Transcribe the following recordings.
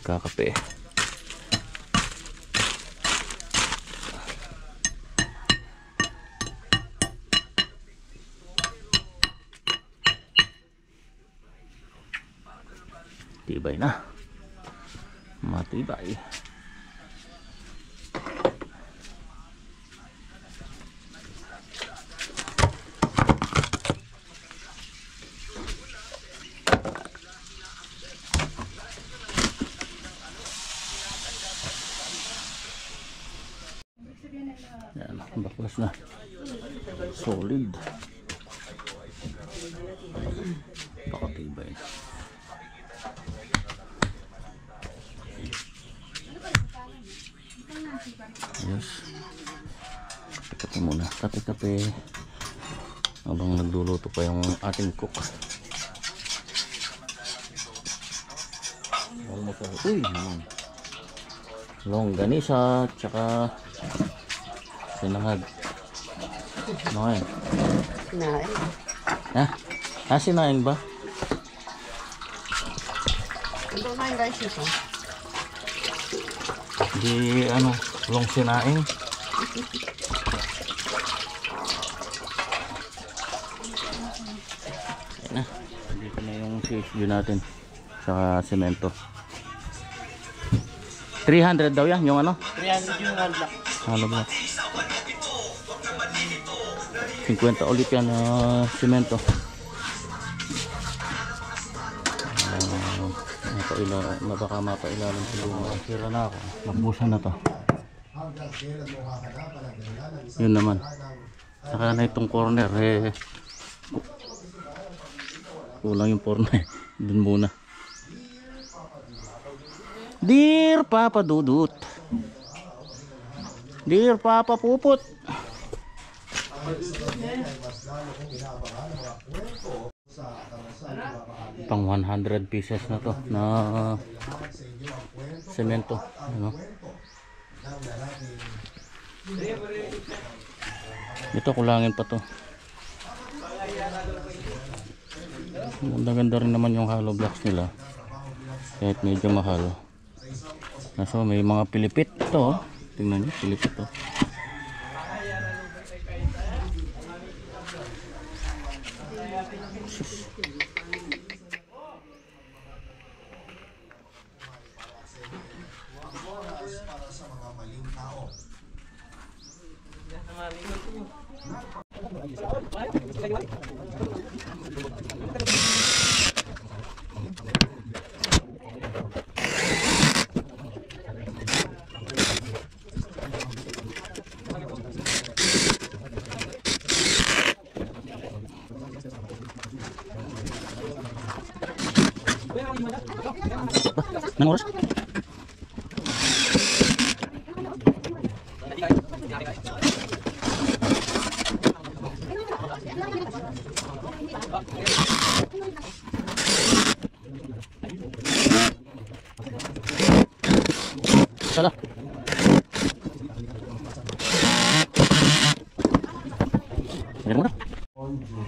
nagkakape. Tibay na. Matibay. Yan, baklas na. Solid. Pakatibay. Yes. Kape muna. Kape-kape. Habang nagluluto pa yung ating cook. Uy, longganisa tsaka sinangag. Ano yan? Sinaing. Ha? Sinaing ba? Ito na yung guys ito. Di ano, long sinaing. Ayan na. Dito na yung CSG natin. Saka semento. 300 daw yan, yung ano? 300 yung hollow block. Hollow block. 50 ulit yan semento. Baka mapailalim sa luma. Sira na ako. Nagbusan na to. Yun naman. Saka na itong corner kulang yung corner. Dun muna. Dear Papa Dudut, Dear Papa Puput, pang 100 pieces na to na semento, ano? Ito kulangin pa to. Ganda-ganda rin naman yung hollow blocks nila kahit medyo mahal. So may mga pilipit to, tingnan nyo, pilipit to. Nang oras? Salah.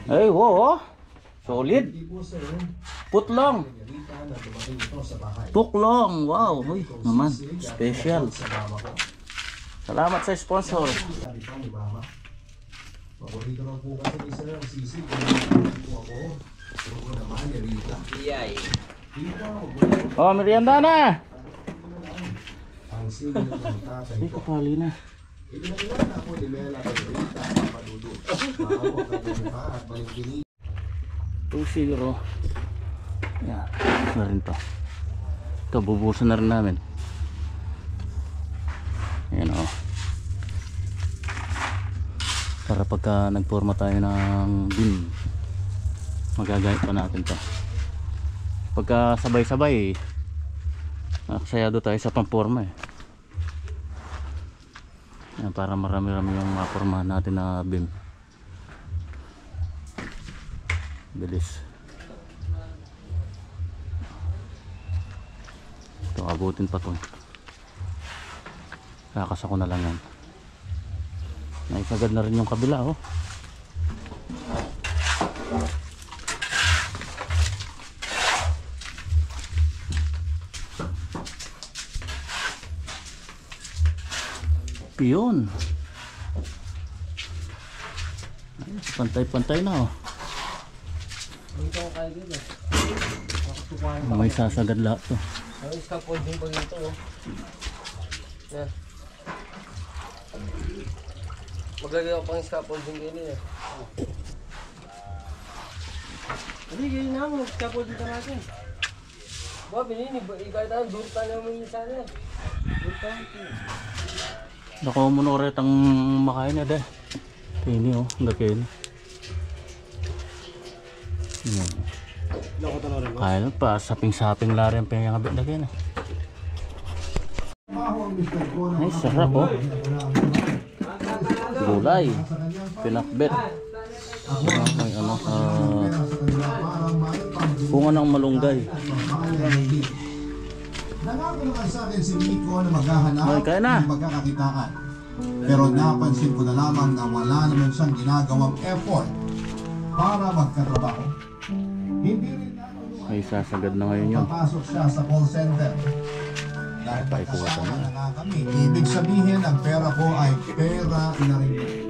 Ay, wow, solid. Putlong. Puklong, wow, uy, naman, special. Salamat sa sponsor. Oh, merienda na. Ay, kapali na. Siguro yan, na rin to. Ito, bubusan na rin namin. Ayan o. Para pagka nagforma tayo ng bin, magagamit pa natin to. Pagka sabay-sabay, nakasayado tayo sa pamporma eh. Ayan, para marami-rami yung mapormahan natin na bin. Bilis. Ito, abutin pa to. Kakas ako na lang yan. Naisagad na rin yung kabila oh. Yun. Ayos, pantay-pantay na oh. Dito ako kayo dito. May sasagad lahat to. Ang scaffolding pa dito. Oh. Yan. Maglagay ako pang scaffolding kayo niya. Hindi, ganyan na mo. Scaffolding ka natin. Ba, binini. Ikahit ang durta naman yung sana. Durta natin. Nako monoret ang makain na deh. Ini oh, enggak kayak ini. Kaya pa, saping-saping lari ang pinangabit na ganyan. Ay, sarap oh. Gulay, pinakbet. May ano, bunga ng malunggay. Nangako naman sa akin si Nico na maghahanap Ay, kaya na. ng magkakakitaan. Pero napansin ko na lamang na wala naman siyang ginagawang effort para magkatrabaho. Hindi rin Ay, sasagad na ngayon yun. papasok siya sa call center. Dahil pagkasama na nga kami, ibig sabihin ang pera ko ay pera na rin.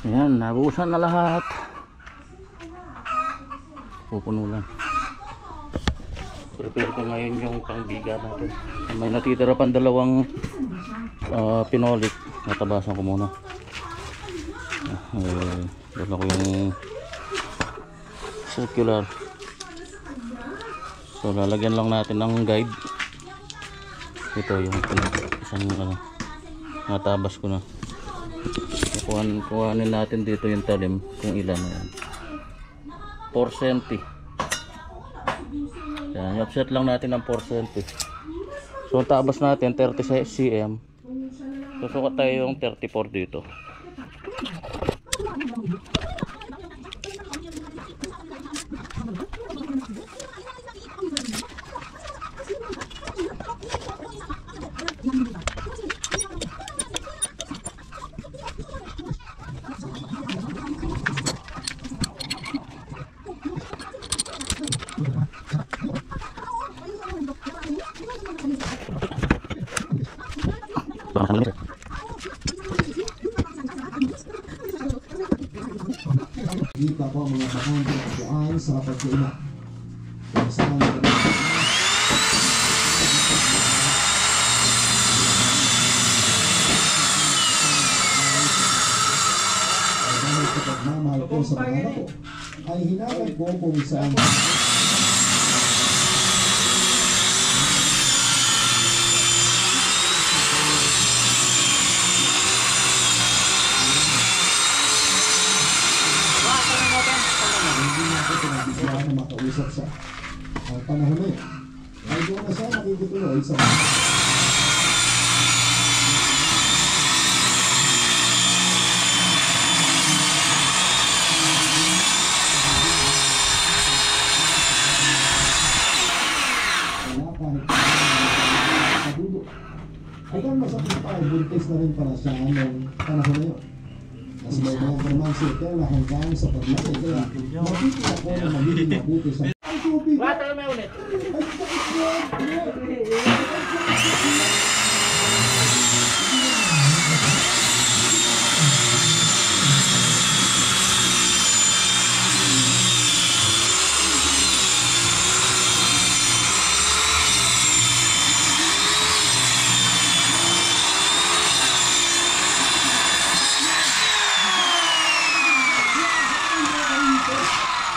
Ayan, nabuhusan na lahat. Pupuno lang. Prepare ko ngayon yung pangbiga natin. May natitira pang dalawang pinolik. Natabasan ko muna. Dala ko yung circular. So lalagyan lang natin ng guide. Ito yung isang natabas ko na. Kuhanin natin dito yung talim kung ilan na yan. 4 cm. Yan, offset lang natin ng 4 cm. So ang tabas natin 36 cm. Susukat tayo yung 34 dito. Kita po ang mga bakante at buwan sa pagkaina. Kung saan ay dahil sa pagmamahal ko sa mga anak ko, ay hinagad ko kung saan na makausap siya. Ang panahon na yun ay doon na siya nakikituloy sa mga wala kahit Mukhang masakit pa, buntis na rin para siya nung panahon na yun. Mas may mga permansi, kaya hanggang sa pagmasi, kaya mabuti ako na magiging mabuti sa... Ay, tubig! Bata may ulit. Ay, sakit ko!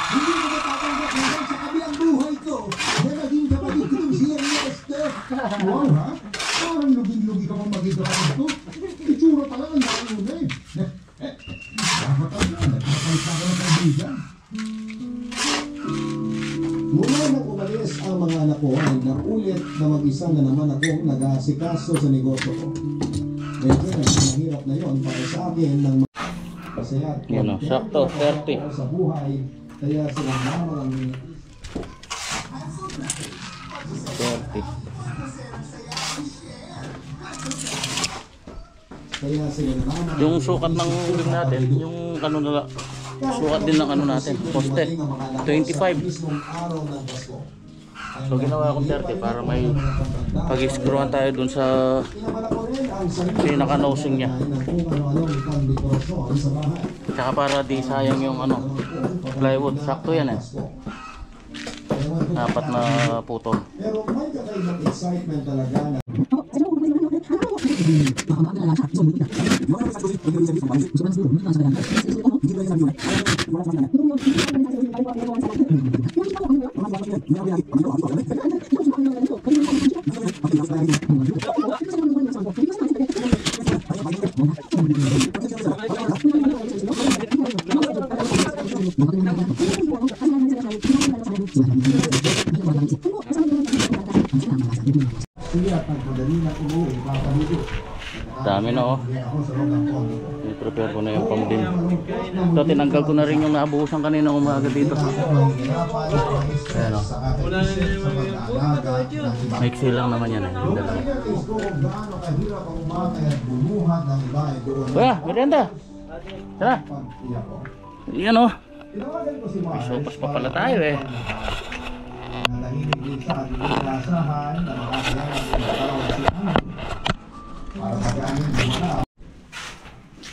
Hindi ko matatanggap hanggang sa kabilang buhay ko na naging kapatid ko itong si Ernesto. Wow, ha? Parang luging-lugi ka pang maging kapatid ko. Itsura pa lang ang nauna eh. Dapat ang nagpapalit ako ng kaibigan. Mula nang umalis ang mga anak ko ay naulit na mag-isa na naman akong nag-aasikaso sa negosyo ko. Medyo nagsimahirap na yon para sa akin ng masaya at Yan o, sakto, 30. sa buhay. Kaya silang namarami 30. kaya sila namarami Yung sukat ng uling natin, yung ano na sukat din ng ano natin, poste, 25. mismong araw ng Pasko. So ginawa ko 30 para may pag-screwan tayo dun sa Pinabala ko rin ang sarili pinaka-nosing niya. ng kung ano-anong pang-dekorasyon sa bahay. Tsaka para di sayang yung ano, plywood. Sakto yan eh. Apat na putol. Pero may kakaibang excitement talaga na siya pagmadali na umuwi, papaligo. Dami na oh. Kaya ako sa loob ng kondo ko. I-prepare ko na yung pamudin. Ito, tinanggal ko na rin yung naabuhusan kanina umaga dito. Ayan o. Maiksi lang naman yan eh. Yung dalawa. Kuya, merienda. Tara. Yan o. May sopas pa pala tayo eh.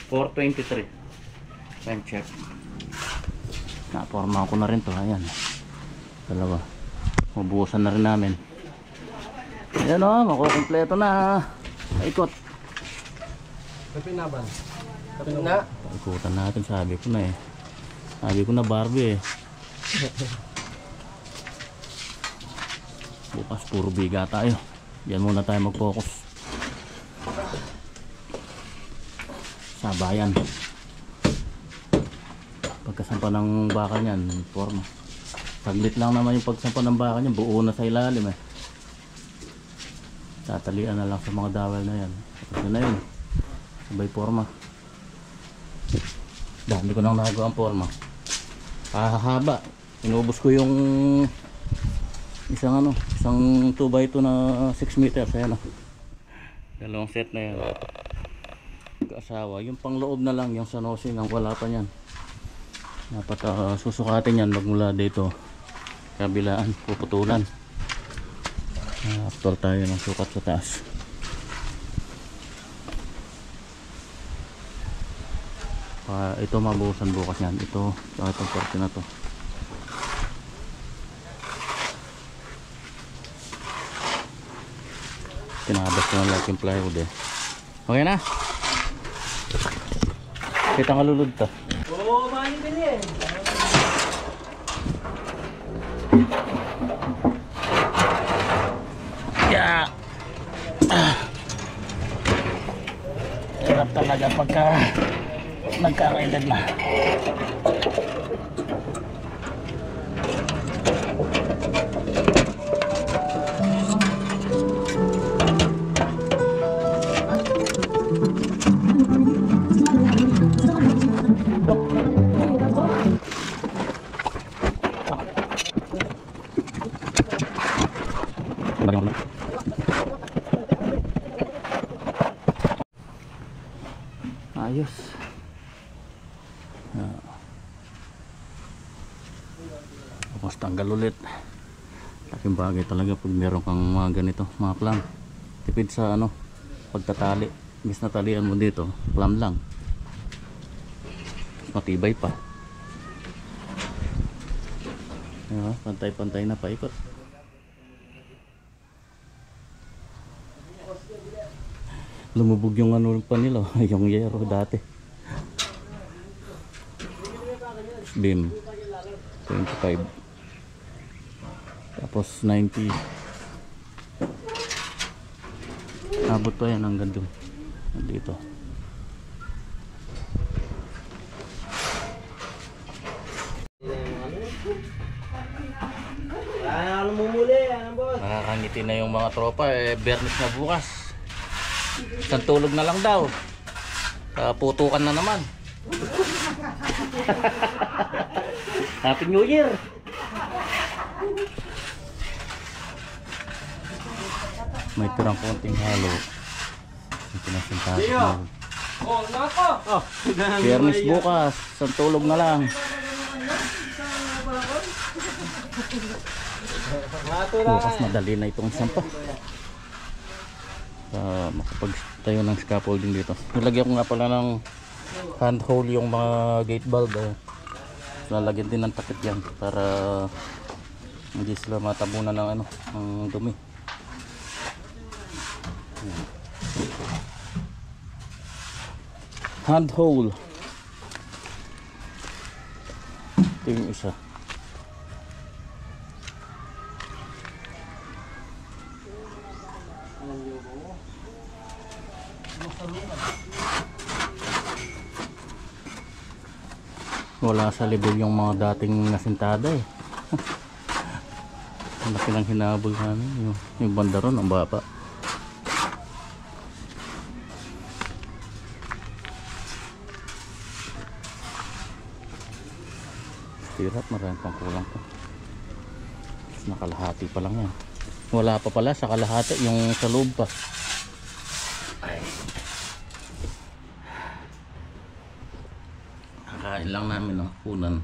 423. Time check. Naporma ko na rin to. Ayan. Dalawa. Mabuhusan na rin namin. Ayan o. Makukompleto na. Ikot. Kapinaban. Kapina. Ikutan natin. Sabi ko na eh. Sabi ko na Barbie eh. Bukas puro biga tayo. Diyan muna tayo mag-focus sa bayan. Pagkasampa ng bakal niyan, forma. Saglit lang naman yung pagsampa ng bakal niyan, buo na sa ilalim eh. Tatalian na lang sa mga dawal na yan. Ito na yun. Sabay forma. Dami ko nang nagawa ang forma. Hahaba. Inubos ko yung isang 2x2 na 6 meters. Ayan o. Dalawang set na yan. Kaasawa. Yung pangloob na lang, yung sa nosing, ang wala pa yan. Dapat susukatin yan magmula dito. Kabilaan, puputulan. After tayo ng sukat sa taas. Ito mabuhusan bukas yan. Ito, itong parte na to. Tinabas ko na lahat yung plywood eh. Okay na? Kita nga lulod to. Oo, maling din eh. Yeah. Hirap talaga pagka nagkakaedad na. Ayos. Tapos tanggal ulit. Laking bagay talaga pag meron kang mga ganito, mga clamp. Tipid sa ano, pagtatali. Imbis na talian mo dito, clamp lang. Matibay pa. Diba? Pantay-pantay na paikot. Lumubog yung ano pa nila, yung yero dati. Beam 25. Tapos 90. Abot pa yan hanggang doon. Dito. Ano mumuli? Ano boss? Nakakangiti na yung mga tropa. Bernis na bukas. Isang tulog na lang daw. Putukan na naman. Happy New Year! May tirang konting halo. May pinasintahan na. Oh, nako! Oh, Bernis bukas. Isang tulog na lang. Bukas madali na itong sampa. Makapagtayo ng scaffolding dito. Nilagyan ko nga pala ng handhold yung mga gate valve. Lalagyan din ng takip yan para hindi sila matabunan ng ano, ng dumi. Handhold. Ito yung isa. Wala sa level yung mga dating nasintada eh. Ang laki ng hinabol namin. Yung banda ron, ang baba. Tirap, marami pang kulang pa. Nakalahati pa lang yan. Wala pa pala sa kalahati, yung sa loob pa. Kakain lang namin ng hapunan.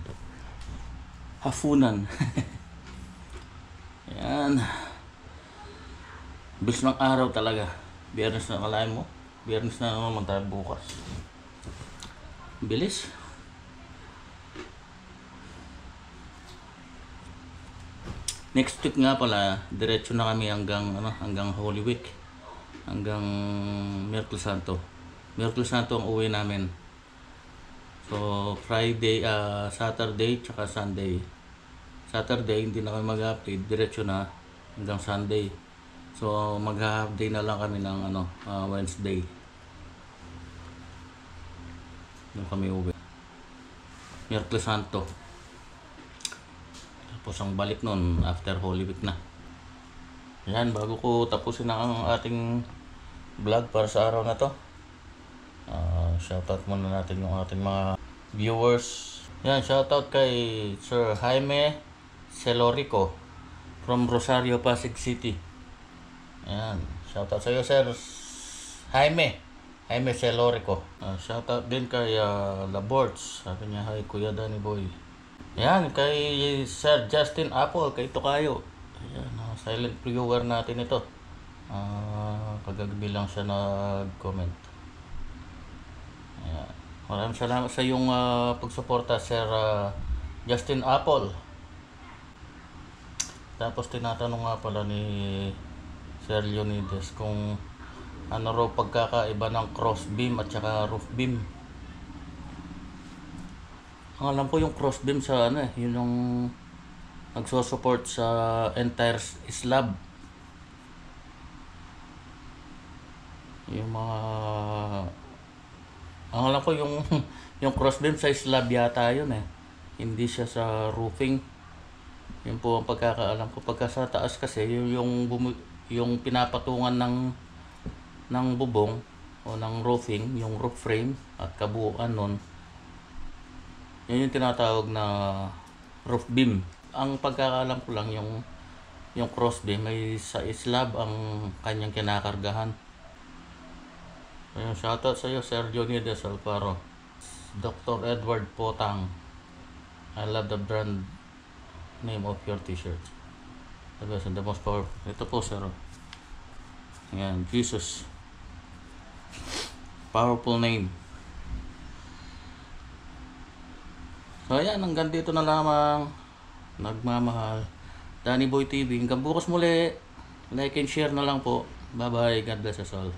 Hafunan. Ayan. Bilis ng araw talaga. Biyernes na, kalahin mo. Biyernes na naman tayo bukas. Bilis. Next week nga pala, diretso na kami hanggang Holy Week. Hanggang Miyerkules Santo. Miyerkules Santo ang uwi namin. So Friday, Saturday tsaka Sunday. Saturday hindi na kami mag-update, diretso na hanggang Sunday. So mag-half day na lang kami ng Wednesday. Doon kami uwi. Miyerkules Santo. Tapos ang balik nun after Holy Week na. Yan, bago ko tapusin ang ating vlog para sa araw na to, shoutout muna natin yung ating mga viewers. Yan, shoutout kay Sir Jaime Celorico from Rosario, Pasig City. Yan, shoutout sa iyo Sir Jaime Celorico. Shoutout din kay Laborts. Sabi niya, hi Kuya Danny Boy. Yan, kay Sir Justin Apple, kay Tokayo. Ayan, silent viewer natin ito. Kagagabi lang siya nag-comment. Ayan. Maraming salamat sa iyong pagsuporta, Sir Justin Apple. Tapos tinatanong nga pala ni Sir Leonidas kung ano raw pagkakaiba ng cross beam at saka roof beam. Ang alam ko yung cross beam sa yun yung nagsusupport sa entire slab. Yung mga ang alam ko yung cross beam sa slab yata yun eh. Hindi siya sa roofing. Yun po ang pagkakaalam ko. Pagka sa taas kasi yung pinapatungan ng bubong o ng roofing, yung roof frame at kabuuan nun, yun yung tinatawag na roof beam. Ang pagkakaalam ko lang yung cross beam ay sa slab ang kanyang kinakargahan. Ayun, shoutout sa iyo, Sir Leonidas Alfaro. Dr. Edward Potang. I love the brand name of your t-shirt. The best and the most powerful. Ito po, sir. Ayan, Jesus. Powerful name. So ayan, hanggang dito na lamang. Nagmamahal. Danny Boy TV. Hanggang bukas muli. Like and share na lang po. Bye bye. God bless us all.